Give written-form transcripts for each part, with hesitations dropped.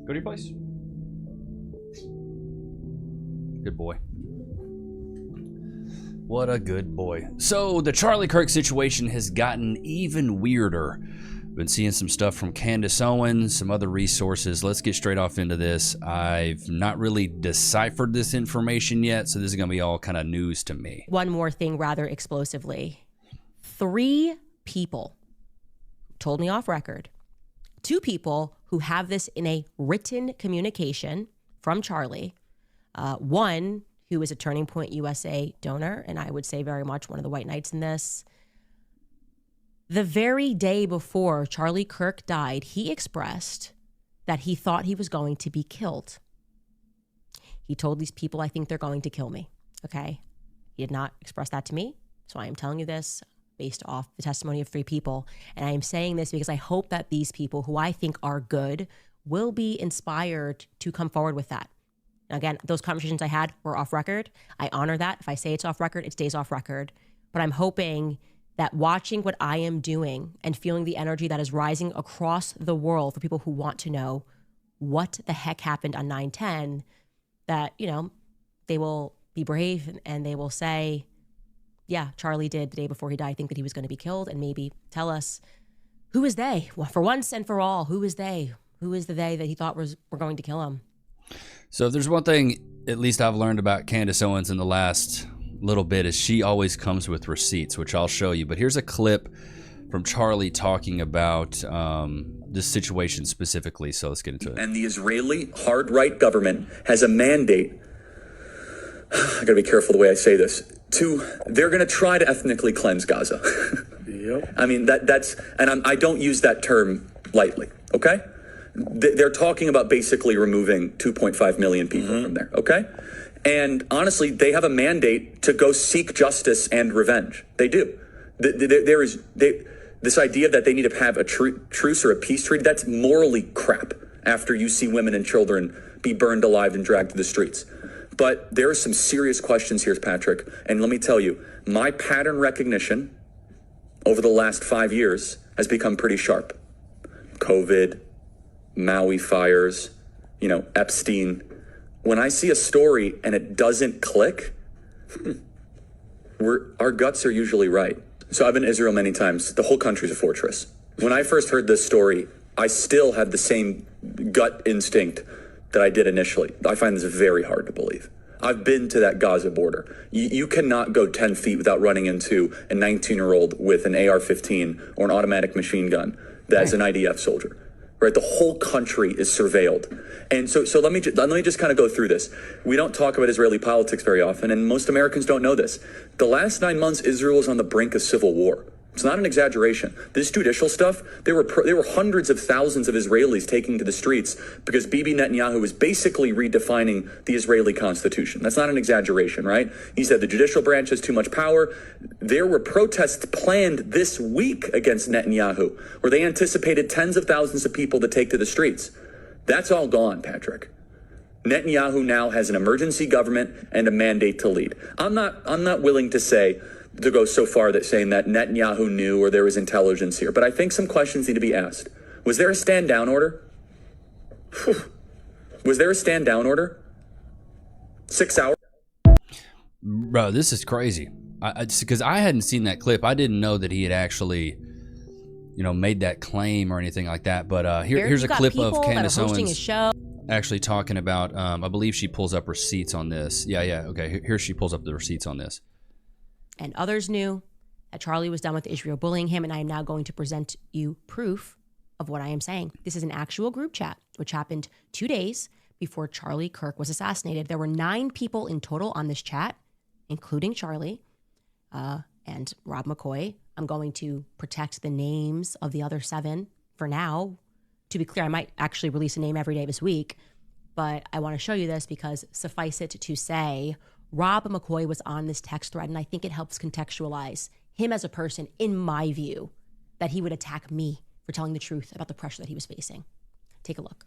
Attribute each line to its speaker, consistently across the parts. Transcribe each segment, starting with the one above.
Speaker 1: Go to your place. Good boy. What a good boy. So the Charlie Kirk situation has gotten even weirder. Been seeing some stuff from Candace Owens, some other resources. Let's get straight off into this. I've not really deciphered this information yet, so this is going to be all kind of news to me.
Speaker 2: One more thing rather explosively. 3 people told me off record. 2 people who have this in a written communication from Charlie. One who is a Turning Point USA donor, and I would say very much one of the white knights in this. The very day before Charlie Kirk died, he expressed that he thought he was going to be killed. He told these people, I think they're going to kill me. Okay. He did not express that to me. So I am telling you this based off the testimony of 3 people. And I am saying this because I hope that these people who I think are good will be inspired to come forward with that. Now, again, those conversations I had were off record. I honor that. If I say it's off record, it stays off record. But I'm hoping that watching what I am doing and feeling the energy that is rising across the world for people who want to know what the heck happened on 9/10, that, you know, they will be brave and they will say, yeah, Charlie did the day before he died think that he was going to be killed, and maybe tell us, who is they? Well, for once and for all, who is they? Who is the they that he thought were going to kill him?
Speaker 1: So if there's one thing at least I've learned about Candace Owens in the last little bit is she always comes with receipts, which I'll show you. But here's a clip from Charlie talking about this situation specifically. So let's get into it.
Speaker 3: And the Israeli hard-right government has a mandate. I gotta be careful the way I say this. They're gonna try to ethnically cleanse Gaza. Yep. I mean, I don't use that term lightly, okay? They're talking about basically removing 2.5 million people from there, okay? And honestly, they have a mandate to go seek justice and revenge. They do. This idea that they need to have a truce or a peace treaty, that's morally crap after you see women and children be burned alive and dragged to the streets. But there are some serious questions here, Patrick. And let me tell you, my pattern recognition over the last 5 years has become pretty sharp. COVID, Maui fires, Epstein. When I see a story and it doesn't click, our guts are usually right. So I've been to Israel many times. The whole country's a fortress. When I first heard this story, I still had the same gut instinct that I did initially. I find this very hard to believe. I've been to that Gaza border. You cannot go 10 feet without running into a 19-year-old with an AR-15 or an automatic machine gun that is an IDF soldier. Right, the whole country is surveilled, and so let me just kind of go through this. We don't talk about Israeli politics very often, and most Americans don't know this. The last 9 months, Israel is on the brink of civil war. It's not an exaggeration. This judicial stuff, there were hundreds of thousands of Israelis taking to the streets because Bibi Netanyahu was basically redefining the Israeli constitution. That's not an exaggeration, right? He said the judicial branch has too much power. There were protests planned this week against Netanyahu, where they anticipated tens of thousands of people to take to the streets. That's all gone, Patrick. Netanyahu now has an emergency government and a mandate to lead. I'm not willing to go so far that saying that Netanyahu knew or there was intelligence here. But I think some questions need to be asked. Was there a stand down order? Was there a stand down order? 6 hours?
Speaker 1: Bro, this is crazy. Because I hadn't seen that clip. I didn't know that he had actually, made that claim or anything like that. But here's a clip of Candace Owens actually talking about, I believe she pulls up receipts on this. Yeah, okay. Here she pulls up the receipts on this.
Speaker 2: And others knew that Charlie was done with Israel bullying him, and I am now going to present you proof of what I am saying. This is an actual group chat, which happened 2 days before Charlie Kirk was assassinated. There were 9 people in total on this chat, including Charlie and Rob McCoy. I'm going to protect the names of the other 7 for now. To be clear, I might actually release a name every day this week, but I want to show you this because suffice it to say, Rob McCoy was on this text thread, and I think it helps contextualize him as a person, in my view, that he would attack me for telling the truth about the pressure that he was facing. Take a look.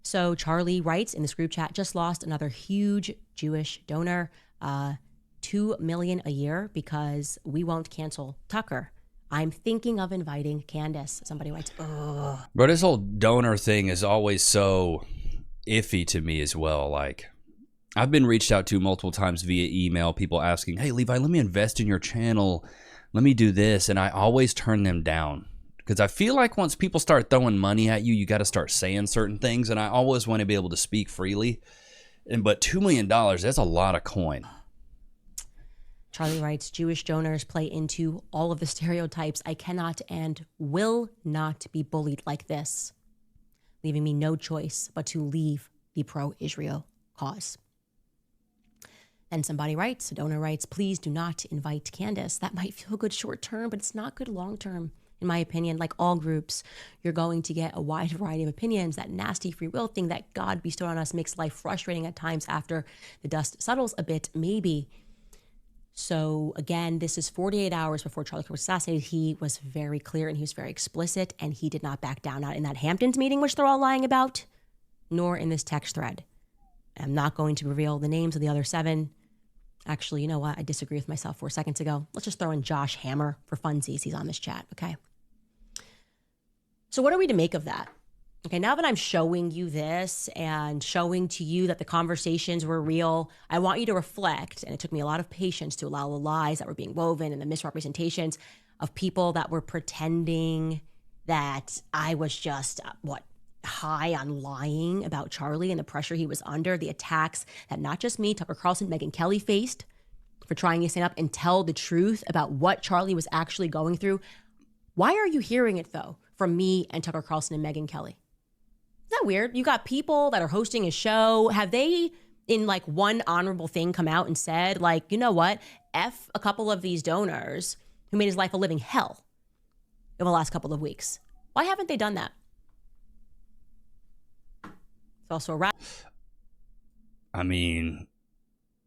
Speaker 2: So Charlie writes in this group chat, just lost another huge Jewish donor, $2 million a year because we won't cancel Tucker. I'm thinking of inviting Candace. Somebody writes, ugh.
Speaker 1: Bro, this whole donor thing is always so iffy to me as well. Like, I've been reached out to multiple times via email, people asking, hey, Levi, let me invest in your channel. Let me do this. And I always turn them down because I feel like once people start throwing money at you, you got to start saying certain things. And I always want to be able to speak freely. But $2 million, that's a lot of coin.
Speaker 2: Charlie writes, Jewish donors play into all of the stereotypes. I cannot and will not be bullied like this, leaving me no choice but to leave the pro-Israel cause. Then somebody writes, a donor writes, please do not invite Candace. That might feel good short term, but it's not good long term. In my opinion, like all groups, you're going to get a wide variety of opinions. That nasty free will thing that God bestowed on us makes life frustrating at times after the dust settles a bit, maybe. So again, this is 48 hours before Charlie Kirk was assassinated. He was very clear and he was very explicit, and he did not back down, not in that Hamptons meeting, which they're all lying about, nor in this text thread. I'm not going to reveal the names of the other 7. Actually, you know what? I disagree with myself 4 seconds ago. Let's just throw in Josh Hammer for funsies. He's on this chat, okay? So what are we to make of that? Okay, now that I'm showing you this and showing to you that the conversations were real, I want you to reflect, and it took me a lot of patience to allow the lies that were being woven and the misrepresentations of people that were pretending that I was just, high on lying about Charlie and the pressure he was under, the attacks that not just me, Tucker Carlson, Megyn Kelly faced for trying to stand up and tell the truth about what Charlie was actually going through. Why are you hearing it, though, from me and Tucker Carlson and Megyn Kelly? Isn't that weird? You got people that are hosting a show. Have they, in like one honorable thing, come out and said, like, you know what? F a couple of these donors who made his life a living hell in the last couple of weeks. Why haven't they done that? It's also a wrap.
Speaker 1: I mean,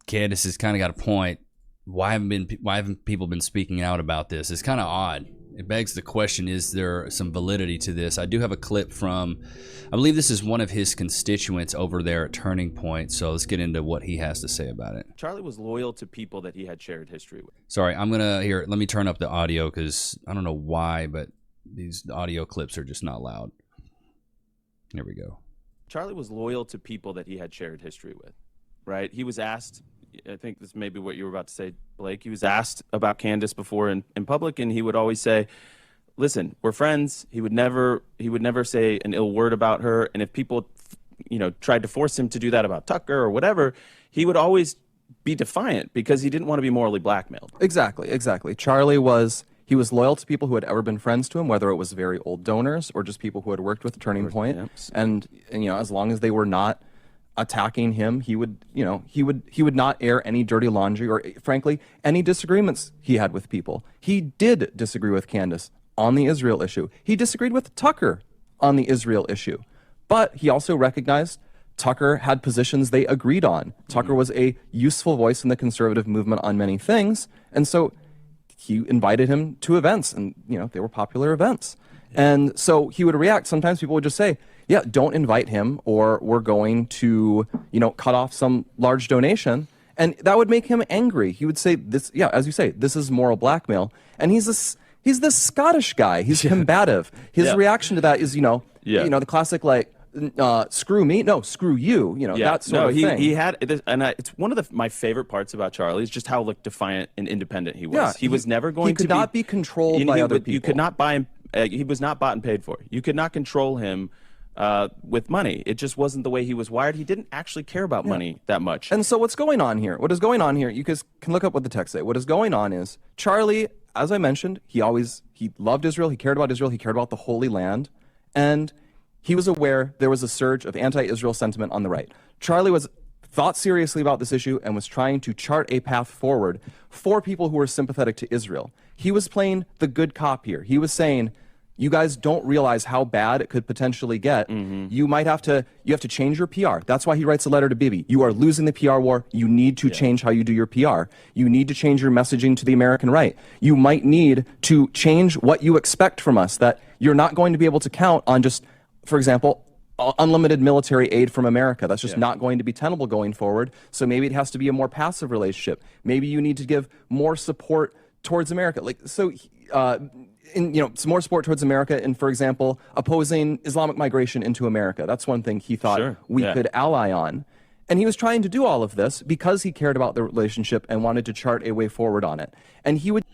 Speaker 1: Candace has kind of got a point. Why haven't people been speaking out about this? It's kind of odd. It begs the question, is there some validity to this? I do have a clip from, I believe this is one of his constituents over there at Turning Point. So let's get into what he has to say about it.
Speaker 4: Charlie was loyal to people that he had shared history with.
Speaker 1: Sorry, let me turn up the audio because I don't know why, but these audio clips are just not loud. Here we go.
Speaker 4: Charlie was loyal to people that he had shared history with, right? He was asked, I think this may be what you were about to say, Blake. He was asked about Candace before in public, and he would always say, listen, we're friends. He would never say an ill word about her. And if people, tried to force him to do that about Tucker or whatever, he would always be defiant because he didn't want to be morally blackmailed.
Speaker 5: Exactly. Charlie was loyal to people who had ever been friends to him, whether it was very old donors or just people who had worked with Turning Point.
Speaker 4: Yep.
Speaker 5: And as long as they were not attacking him, he would not air any dirty laundry or, frankly, any disagreements he had with people. He did disagree with Candace on the Israel issue. He disagreed with Tucker on the Israel issue. But he also recognized Tucker had positions they agreed on. Tucker was a useful voice in the conservative movement on many things. And so he invited him to events, and they were popular events. And so he would react. Sometimes people would just say, yeah, don't invite him, or we're going to, cut off some large donation. And that would make him angry. He would say this, yeah, as you say, this is moral blackmail. And he's this Scottish guy. He's combative. His reaction to that is, the classic, like, screw me, no, screw you, that sort of thing.
Speaker 4: He had, and it's one of my favorite parts about Charlie is just how defiant and independent he was.
Speaker 5: Yeah,
Speaker 4: he was never going to
Speaker 5: be... He could not be controlled by other people.
Speaker 4: You could not buy him, he was not bought and paid for. You could not control him with money. It just wasn't the way he was wired. He didn't actually care about money that much.
Speaker 5: And so what's going on here? What is going on here, you guys can look up what the text say. What is going on is, Charlie, as I mentioned, he loved Israel, he cared about Israel, he cared about the Holy Land, and he was aware there was a surge of anti-Israel sentiment on the right. Charlie thought seriously about this issue and was trying to chart a path forward for people who were sympathetic to Israel. He was playing the good cop here. He was saying, you guys don't realize how bad it could potentially get. You have to change your PR. That's why he writes a letter to Bibi. You are losing the PR war. You need to change how you do your PR. You need to change your messaging to the American right. You might need to change what you expect from us, that you're not going to be able to count on just, for example, unlimited military aid from America. That's just not going to be tenable going forward. So maybe it has to be a more passive relationship. Maybe you need to give more support towards America. some more support towards America, and for example, opposing Islamic migration into America. That's one thing he thought we could ally on. And he was trying to do all of this because he cared about the relationship and wanted to chart a way forward on it. And he would...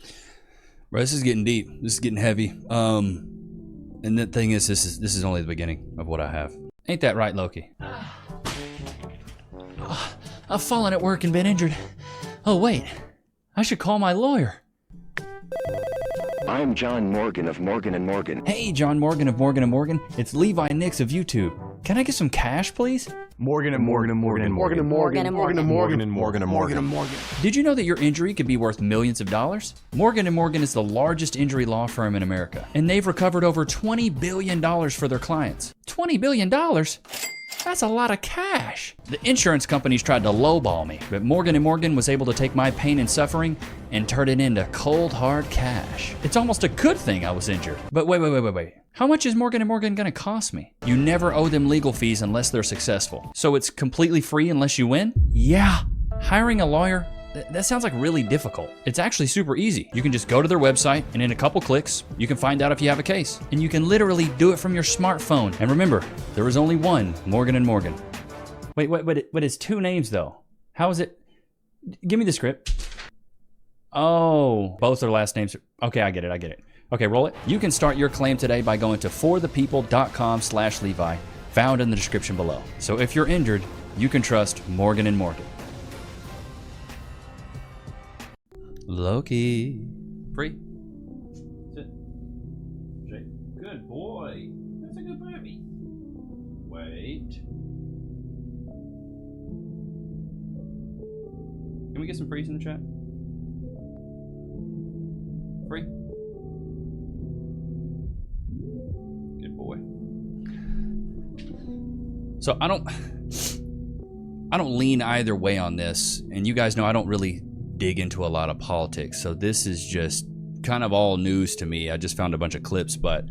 Speaker 1: Bro, this is getting deep. This is getting heavy. And the thing is, this is only the beginning of what I have. Ain't that right, Loki? I've fallen at work and been injured. Oh, wait. I should call my lawyer.
Speaker 6: I'm John Morgan of Morgan & Morgan.
Speaker 1: Hey, John Morgan of Morgan & Morgan. It's Levi Nichs of YouTube. Can I get some cash, please?
Speaker 6: Morgan & Morgan & Morgan & Morgan & Morgan & Morgan & Morgan & Morgan & Morgan & Morgan.
Speaker 1: Did you know that your injury could be worth millions of dollars? Morgan & Morgan is the largest injury law firm in America, and they've recovered over $20 billion for their clients. $20 billion? That's a lot of cash. The insurance companies tried to lowball me, but Morgan & Morgan was able to take my pain and suffering and turn it into cold, hard cash. It's almost a good thing I was injured. But wait. How much is Morgan & Morgan gonna cost me? You never owe them legal fees unless they're successful. So it's completely free unless you win? Yeah. Hiring a lawyer, that sounds like really difficult. It's actually super easy. You can just go to their website, and in a couple clicks, you can find out if you have a case. And you can literally do it from your smartphone. And remember, there is only one Morgan & Morgan. Wait, but it's two names though. How is it? Give me the script. Oh, both their last names. Okay, I get it. Okay, roll it. You can start your claim today by going to forthepeople.com/Levi, found in the description below. So if you're injured, you can trust Morgan & Morgan. Loki. Free. Sit. Shake. Good boy. That's a good baby. Wait. Can we get some freeze in the chat? Free. Good boy. So I don't lean either way on this, and you guys know I don't really dig into a lot of politics, so this is just kind of all news to me. I just found a bunch of clips, but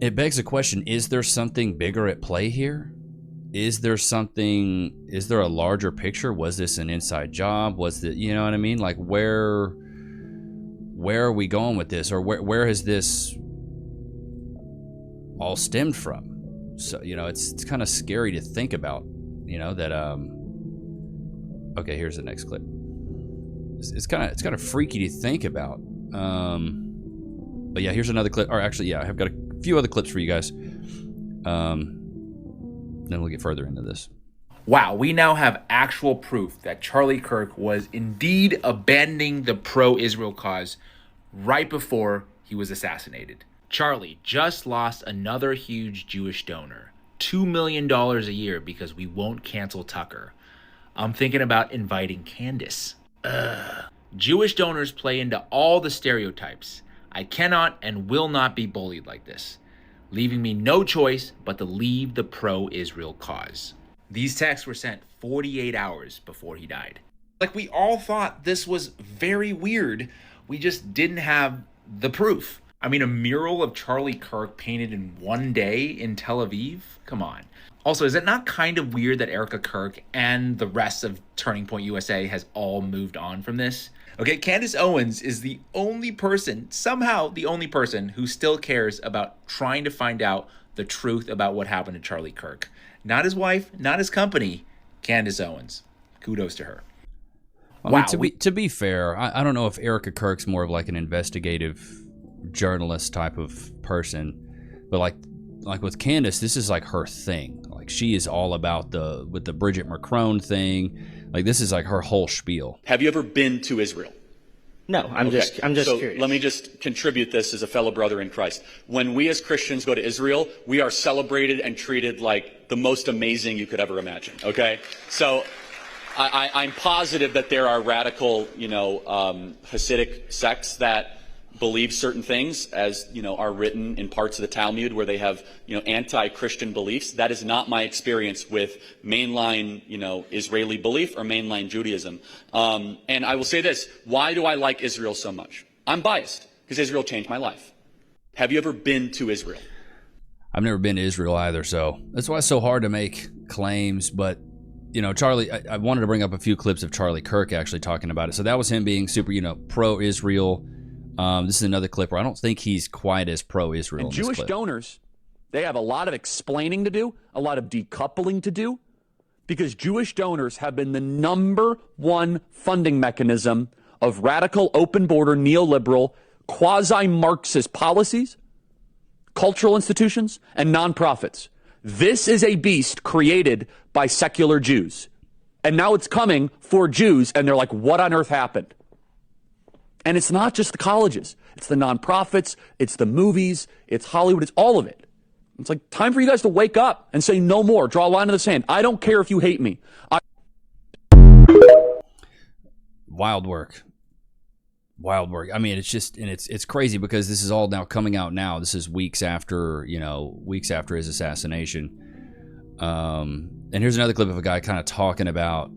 Speaker 1: it begs the question, is there something bigger at play here? Is there a larger picture? Was this an inside job? Was it, you know what I mean? Like where are we going with this? Or where has this all stemmed from? So, it's kind of scary to think about, that, okay, here's the next clip. It's kind of freaky to think about. But yeah, here's another clip. Or actually, yeah, I've got a few other clips for you guys. Then we'll get further into this.
Speaker 7: Wow, we now have actual proof that Charlie Kirk was indeed abandoning the pro-Israel cause right before he was assassinated. Charlie just lost another huge Jewish donor, $2 million a year because we won't cancel Tucker. I'm thinking about inviting Candace. Jewish donors play into all the stereotypes. I cannot and will not be bullied like this, leaving me no choice but to leave the pro-Israel cause. These texts were sent 48 hours before he died. Like, we all thought this was very weird. We just didn't have the proof. I mean, a mural of Charlie Kirk painted in one day in Tel Aviv? Come on. Also, is it not kind of weird that Erica Kirk and the rest of Turning Point USA has all moved on from this? Okay, Candace Owens is the only person, somehow the only person, who still cares about trying to find out the truth about what happened to Charlie Kirk. Not his wife, not his company, Candace Owens. Kudos to her.
Speaker 1: Wow. I mean, to be fair, I don't know if Erica Kirk's more of like an investigative journalist type of person, but like with Candace, this is like her thing. Like, she is all about with the Bridget McCrone thing. Like, this is like her whole spiel.
Speaker 3: Have you ever been to Israel?
Speaker 8: No, I'm just curious.
Speaker 3: Let me just contribute this as a fellow brother in Christ. When we as Christians go to Israel, we are celebrated and treated like the most amazing you could ever imagine. Okay, so I'm positive that there are radical, Hasidic sects that believe certain things, as are written in parts of the Talmud where they have anti-Christian beliefs. That is not my experience with mainline Israeli belief or mainline Judaism. And I will say this: why do I like Israel so much? I'm biased because Israel changed my life. Have you ever been to Israel?
Speaker 1: I've never been to Israel either, so that's why it's so hard to make claims. But Charlie, I wanted to bring up a few clips of Charlie Kirk actually talking about it. So that was him being super pro-Israel. This is another clip where I don't think he's quite as pro-Israel.
Speaker 9: And Jewish donors, they have a lot of explaining to do, a lot of decoupling to do, because Jewish donors have been the number one funding mechanism of radical, open border, neoliberal, quasi-Marxist policies, cultural institutions, and nonprofits. This is a beast created by secular Jews. And now it's coming for Jews, and they're like, what on earth happened? And it's not just the colleges. It's the nonprofits, it's the movies, it's Hollywood, it's all of it. It's like time for you guys to wake up and say no more. Draw a line in the sand. I don't care if you hate me.
Speaker 1: Wild work. I mean, it's just, and it's crazy because this is all now coming out now. This is weeks after his assassination. And here's another clip of a guy kind of talking about,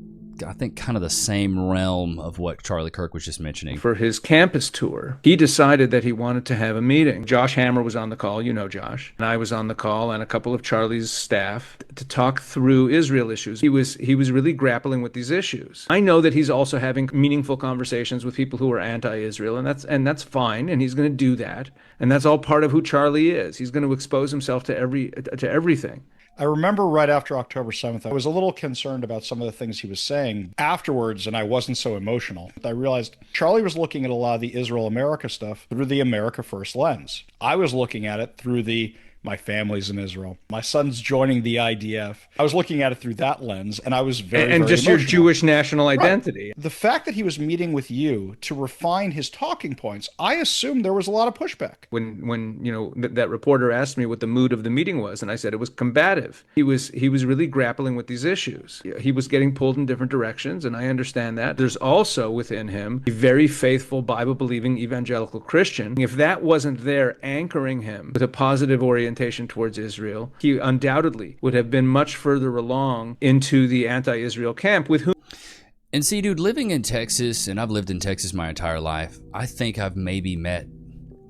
Speaker 1: I think, kind of the same realm of what Charlie Kirk was just mentioning.
Speaker 10: For his campus tour, he decided that he wanted to have a meeting. Josh Hammer was on the call, you know Josh, and I was on the call, and a couple of Charlie's staff to talk through Israel issues. He was really grappling with these issues. I know that he's also having meaningful conversations with people who are anti-Israel, and that's fine, and he's going to do that, and that's all part of who Charlie is. He's going to expose himself to everything.
Speaker 11: I remember right after October 7th, I was a little concerned about some of the things he was saying afterwards, and I wasn't so emotional. I realized Charlie was looking at a lot of the Israel-America stuff through the America First lens. I was looking at it through my family's in Israel. My son's joining the IDF. I was looking at it through that lens, and I was very
Speaker 10: just
Speaker 11: emotional.
Speaker 10: Your Jewish national identity.
Speaker 11: Right. The fact that he was meeting with you to refine his talking points, I assumed there was a lot of pushback.
Speaker 10: When that reporter asked me what the mood of the meeting was, and I said it was combative. He was really grappling with these issues. He was getting pulled in different directions, and I understand that. There's also within him a very faithful, Bible-believing evangelical Christian. If that wasn't there anchoring him with a positive orientation towards Israel, he undoubtedly would have been much further along into the anti-Israel camp with whom.
Speaker 1: And see, dude, living in Texas, and I've lived in Texas my entire life, I think I've maybe met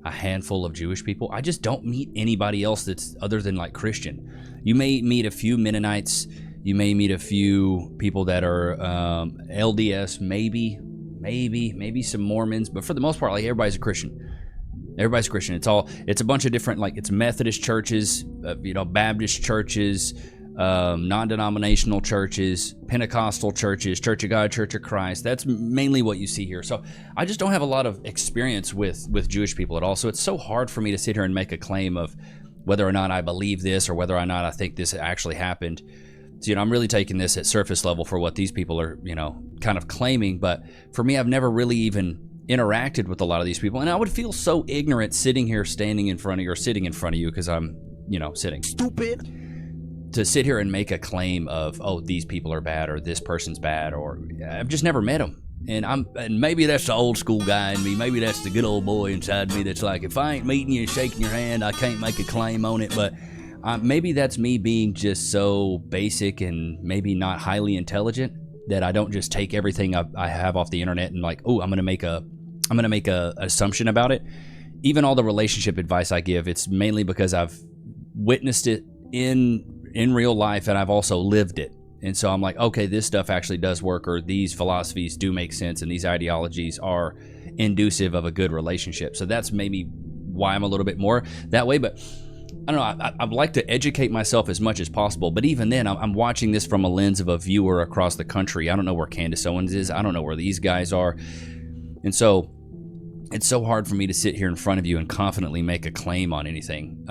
Speaker 1: a handful of Jewish people. I just don't meet anybody else that's other than like Christian. You may meet a few Mennonites, you may meet a few people that are LDS, maybe some Mormons, but for the most part, like everybody's a Christian. Everybody's Christian. It's a bunch of different, like, it's Methodist churches, Baptist churches, non-denominational churches, Pentecostal churches, Church of God, Church of Christ. That's mainly what you see here. So I just don't have a lot of experience with Jewish people at all. So it's so hard for me to sit here and make a claim of whether or not I believe this or whether or not I think this actually happened. So, I'm really taking this at surface level for what these people are, kind of claiming. But for me, I've never really even interacted with a lot of these people, and I would feel so ignorant sitting in front of you because I'm sitting stupid to sit here and make a claim of, oh, these people are bad or this person's bad, or I've just never met them. And maybe that's the old school guy in me, maybe that's the good old boy inside me that's like, if I ain't meeting you and shaking your hand, I can't make a claim on it. But maybe that's me being just so basic and maybe not highly intelligent that I don't just take everything I have off the internet and like, oh, I'm gonna make a assumption about it. Even all the relationship advice I give, it's mainly because I've witnessed it in real life and I've also lived it. And so I'm like, okay, this stuff actually does work, or these philosophies do make sense, and these ideologies are inducive of a good relationship. So that's maybe why I'm a little bit more that way. But I don't know, I'd like to educate myself as much as possible, but even then, I'm watching this from a lens of a viewer across the country. I don't know where Candace Owens is. I don't know where these guys are. And so it's so hard for me to sit here in front of you and confidently make a claim on anything.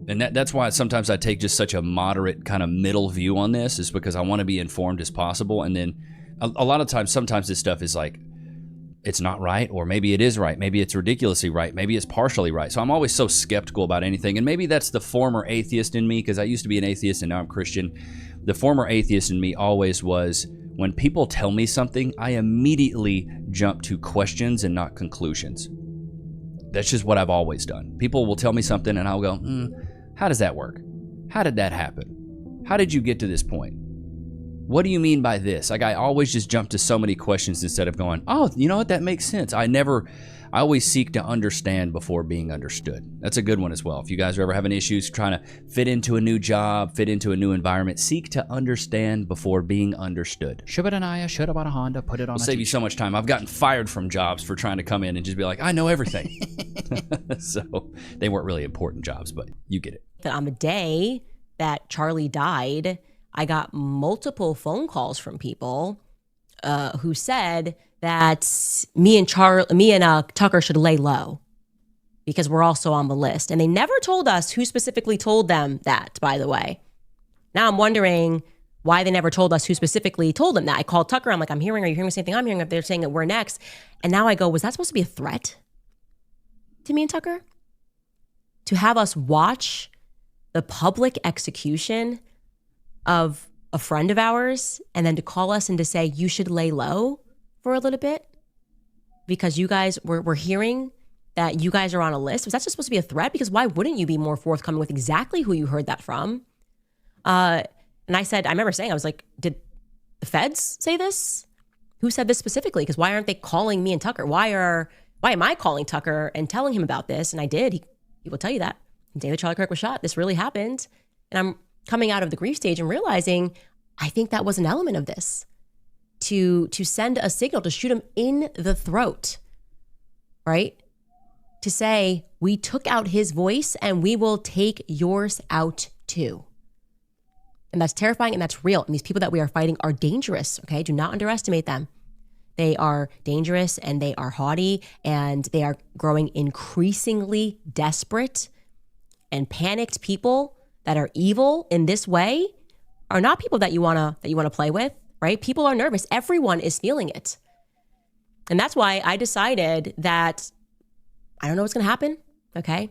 Speaker 1: And that's why sometimes I take just such a moderate kind of middle view on this, is because I want to be informed as possible. And then a lot of times, sometimes this stuff is like, it's not right, or maybe it is right, maybe it's ridiculously right, maybe it's partially right. So I'm always so skeptical about anything, and maybe that's the former atheist in me, because I used to be an atheist and now I'm Christian. The former atheist in me always was, when people tell me something, I immediately jump to questions and not conclusions. That's just what I've always done. People will tell me something and I'll go, how does that work? How did that happen? How did you get to this point? what do you mean by this? Like, I always just jump to so many questions instead of going, oh, you know what, that makes sense. I always seek to understand before being understood. That's a good one as well. If you guys are ever having issues trying to fit into a new job, fit into a new environment, seek to understand before being understood. Shibadanaya, should have bought a Honda, put it on. It'll save you so much time. I've gotten fired from jobs for trying to come in and just be like, I know everything. So they weren't really important jobs, but you get it.
Speaker 2: On the day that Charlie died, I got multiple phone calls from people who said that me and Tucker should lay low because we're also on the list. And they never told us who specifically told them that, by the way. Now I'm wondering why they never told us who specifically told them that. I called Tucker. I'm like, are you hearing the same thing I'm hearing? They're saying that we're next. And now I go, was that supposed to be a threat to me and Tucker? To have us watch the public execution of a friend of ours and then to call us and to say, you should lay low for a little bit because you guys we're hearing that you guys are on a list. Was that just supposed to be a threat? Because why wouldn't you be more forthcoming with exactly who you heard that from? And I remember saying, I was like, did the feds say this? Who said this specifically? Because why aren't they calling me and Tucker? Why am I calling Tucker and telling him about this? And I did. He will tell you that. The day that Charlie Kirk was shot, this really happened. And I'm coming out of the grief stage and realizing I think that was an element of this. To send a signal, to shoot him in the throat, right? To say, we took out his voice and we will take yours out too. And that's terrifying and that's real. And these people that we are fighting are dangerous, okay? Do not underestimate them. They are dangerous and they are haughty and they are growing increasingly desperate and panicked. People that are evil in this way are not people that you want to play with. Right? People are nervous. Everyone is feeling it. And that's why I decided that I don't know what's going to happen. Okay.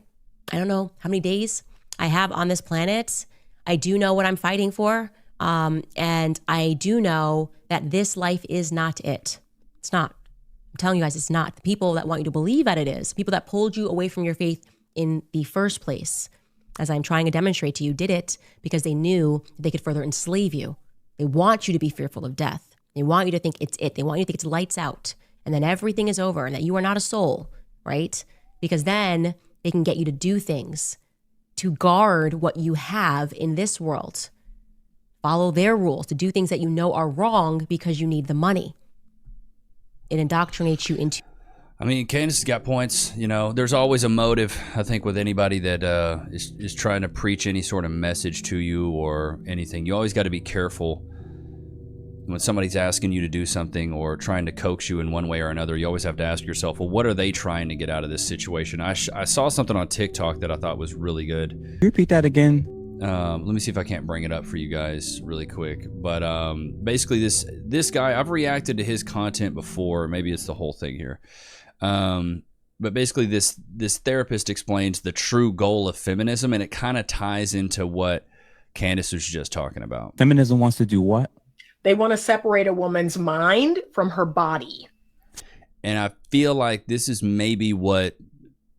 Speaker 2: I don't know how many days I have on this planet. I do know what I'm fighting for. And I do know that this life is not it. It's not. I'm telling you guys, it's not. The people that want you to believe that it is, people that pulled you away from your faith in the first place, as I'm trying to demonstrate to you, did it because they knew they could further enslave you. They want you to be fearful of death. They want you to think it's it. They want you to think it's lights out and then everything is over and that you are not a soul, right? Because then they can get you to do things to guard what you have in this world. Follow their rules, to do things that you know are wrong because you need the money. It indoctrinates you into...
Speaker 1: I mean, Candace has got points. You know, there's always a motive, I think, with anybody that is trying to preach any sort of message to you or anything. You always got to be careful when somebody's asking you to do something or trying to coax you in one way or another. You always have to ask yourself, well, what are they trying to get out of this situation? I saw something on TikTok that I thought was really good.
Speaker 12: Repeat that again.
Speaker 1: Let me see if I can't bring it up for you guys really quick. But basically, this guy, I've reacted to his content before. Maybe it's the whole thing here. But basically this therapist explains the true goal of feminism, and it kind of ties into what Candace was just talking about.
Speaker 12: Feminism wants to do what?
Speaker 13: They want to separate a woman's mind from her body.
Speaker 1: And I feel like this is maybe what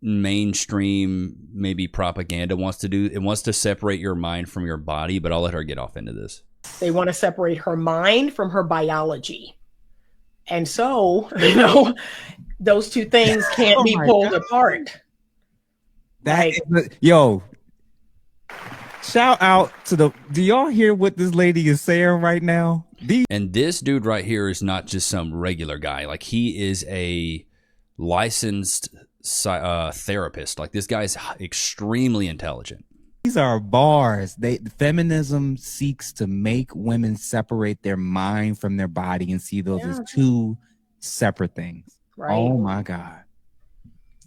Speaker 1: mainstream, maybe propaganda wants to do. It wants to separate your mind from your body, but I'll let her get off into this.
Speaker 13: They want to separate her mind from her biology. And so, you know, those two things can't be pulled apart.
Speaker 12: Yo, shout out to do y'all hear what this lady is saying right now?
Speaker 1: And this dude right here is not just some regular guy. Like, he is a licensed therapist. Like, this guy's extremely intelligent.
Speaker 12: These are bars. Feminism seeks to make women separate their mind from their body and see those as two separate things.
Speaker 13: Right.
Speaker 12: Oh my God.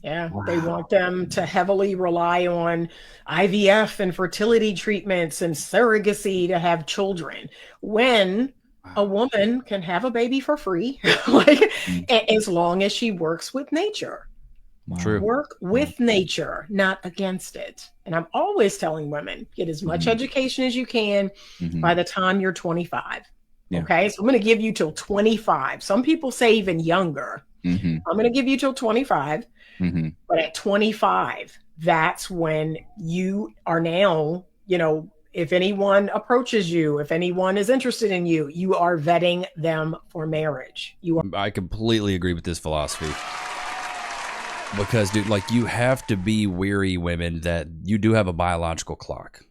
Speaker 13: Yeah, wow. They want them to heavily rely on IVF and fertility treatments and surrogacy to have children when a woman can have a baby for free, like as long as she works with nature.
Speaker 12: Wow.
Speaker 1: True.
Speaker 13: Work with nature, not against it. And I'm always telling women, get as much education as you can by the time you're 25. Yeah. Okay, so I'm going to give you till 25. Some people say even younger. I'm going to give you till 25. But at 25, that's when you are now, you know, If anyone approaches you, if anyone is interested in you, you are vetting them for marriage.
Speaker 1: I completely agree with this philosophy. Because, dude, like, you have to be wary, women, that you do have a biological clock.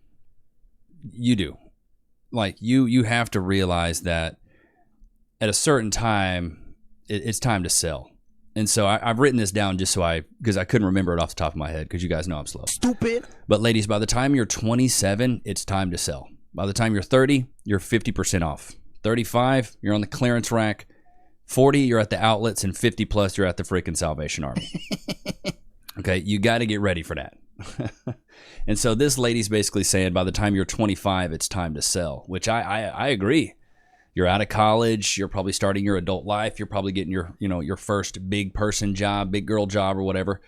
Speaker 1: You do. Like, you have to realize that at a certain time, it's time to sell. And so I've written this down just because I couldn't remember it off the top of my head, because you guys know I'm slow.
Speaker 6: Stupid.
Speaker 1: But ladies, by the time you're 27, it's time to sell. By the time you're 30, you're 50% off. 35, you're on the clearance rack. 40, you're at the outlets, and 50 plus, you're at the freaking Salvation Army. Okay, you got to get ready for that. And so this lady's basically saying by the time you're 25, it's time to sell, which I agree. You're out of college, you're probably starting your adult life, you're probably getting your first big person job, big girl job or whatever.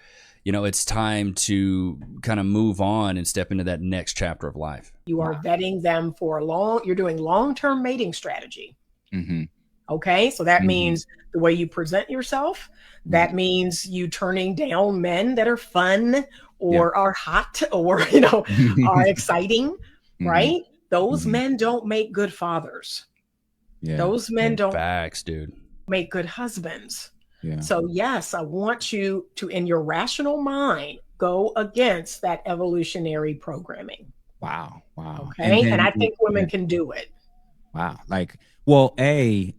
Speaker 1: It's time to kind of move on and step into that next chapter of life.
Speaker 13: You are vetting them for you're doing long-term mating strategy.
Speaker 12: Mm-hmm.
Speaker 13: Okay, so that means the way you present yourself. That means you turning down men that are fun or are hot or, are exciting, right? Those men don't make good fathers.
Speaker 12: Yeah.
Speaker 13: Those men don't
Speaker 1: facts, dude.
Speaker 13: Make good husbands.
Speaker 12: Yeah.
Speaker 13: So yes, I want you to, in your rational mind, go against that evolutionary programming.
Speaker 12: Wow.
Speaker 13: Okay, and I think women can do it.
Speaker 12: Wow. Well, I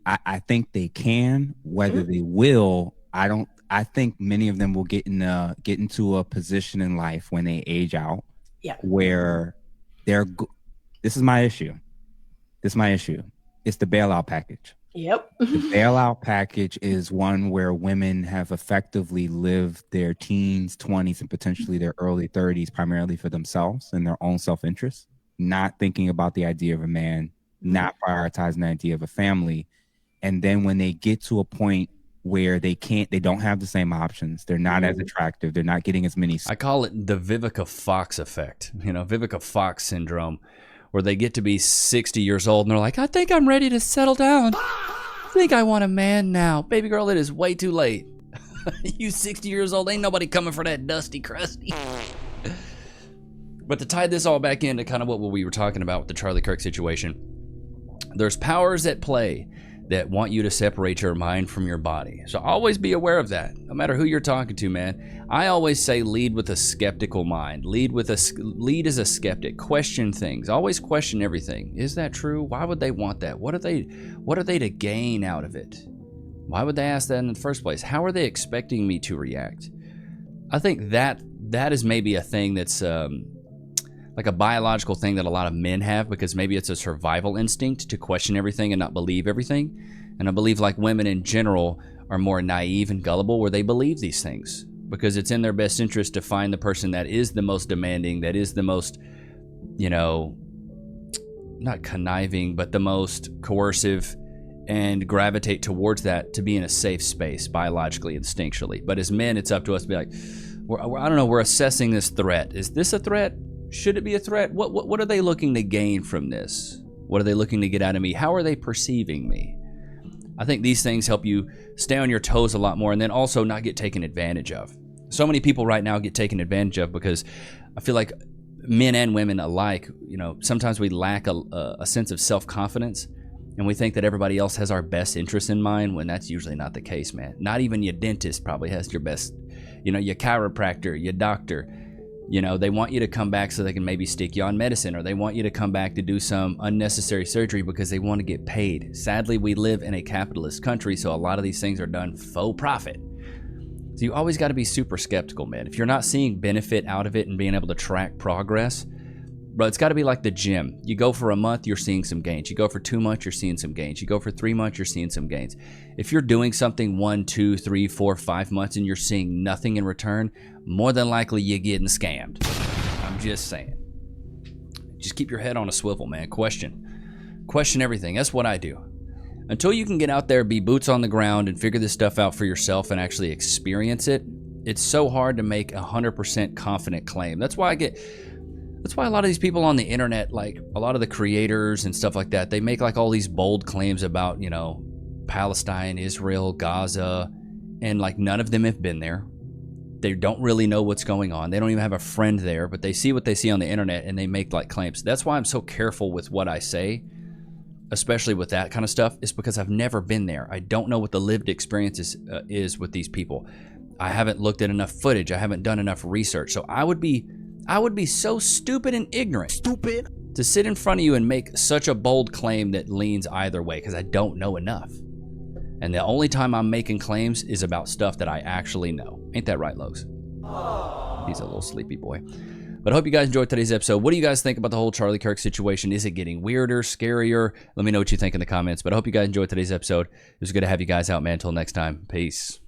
Speaker 12: think they can. Whether they will, I don't. I think many of them will get into a position in life when they age out, where this is my issue. It's the bailout package.
Speaker 13: Yep.
Speaker 12: The bailout package is one where women have effectively lived their teens, 20s, and potentially their early 30s primarily for themselves and their own self-interest, not thinking about the idea of a man, not prioritizing the idea of a family. And then when they get to a point where they don't have the same options, they're not as attractive, they're not getting as many.
Speaker 1: I call it the Vivica Fox effect, Vivica Fox syndrome, where they get to be 60 years old and they're like, I think I'm ready to settle down. I think I want a man now. Baby girl, it is way too late. You 60 years old, ain't nobody coming for that dusty crusty. But to tie this all back into kind of what we were talking about with the Charlie Kirk situation, there's powers at play that want you to separate your mind from your body. So always be aware of that, no matter who you're talking to, man. I always say lead with a skeptical mind. Lead as a skeptic. Question things. Always question everything. Is that true? Why would they want that? What are they to gain out of it? Why would they ask that in the first place? How are they expecting me to react? I think that is maybe a thing that's like a biological thing that a lot of men have, because maybe it's a survival instinct to question everything and not believe everything. And I believe like women in general are more naive and gullible, where they believe these things because it's in their best interest to find the person that is the most demanding, that is the most, not conniving, but the most coercive, and gravitate towards that to be in a safe space biologically, instinctually. But as men, it's up to us to be like, I don't know, we're assessing this threat. Is this a threat? Should it be a threat? What are they looking to gain from this? What are they looking to get out of me? How are they perceiving me? I think these things help you stay on your toes a lot more, and then also not get taken advantage of. So many people right now get taken advantage of because I feel like men and women alike, sometimes we lack a sense of self-confidence, and we think that everybody else has our best interests in mind, when that's usually not the case, man. Not even your dentist probably has your best, your chiropractor, your doctor. They want you to come back so they can maybe stick you on medicine, or they want you to come back to do some unnecessary surgery because they want to get paid. Sadly, we live in a capitalist country, so a lot of these things are done faux profit. So you always got to be super skeptical, man. If you're not seeing benefit out of it and being able to track progress, bro, it's got to be like the gym. You go for a month, you're seeing some gains. You go for 2 months, you're seeing some gains. You go for 3 months, you're seeing some gains. If you're doing something 1, 2, 3, 4, 5 months and you're seeing nothing in return, more than likely you're getting scammed. I'm just saying. Just keep your head on a swivel, man. Question everything. That's what I do. Until you can get out there, be boots on the ground, and figure this stuff out for yourself and actually experience it, it's so hard to make 100% confident claim. That's why a lot of these people on the internet, like a lot of the creators and stuff like that, they make like all these bold claims about, Palestine, Israel, Gaza, and like none of them have been there. They don't really know what's going on. They don't even have a friend there, but they see what they see on the internet and they make like claims. That's why I'm so careful with what I say, especially with that kind of stuff, is because I've never been there. I don't know what the lived experience is with these people. I haven't looked at enough footage. I haven't done enough research. So I would be so stupid and ignorant to sit in front of you and make such a bold claim that leans either way, because I don't know enough. And the only time I'm making claims is about stuff that I actually know. Ain't that right, Lowe's? He's a little sleepy boy. But I hope you guys enjoyed today's episode. What do you guys think about the whole Charlie Kirk situation? Is it getting weirder, scarier? Let me know what you think in the comments. But I hope you guys enjoyed today's episode. It was good to have you guys out, man. Until next time, peace.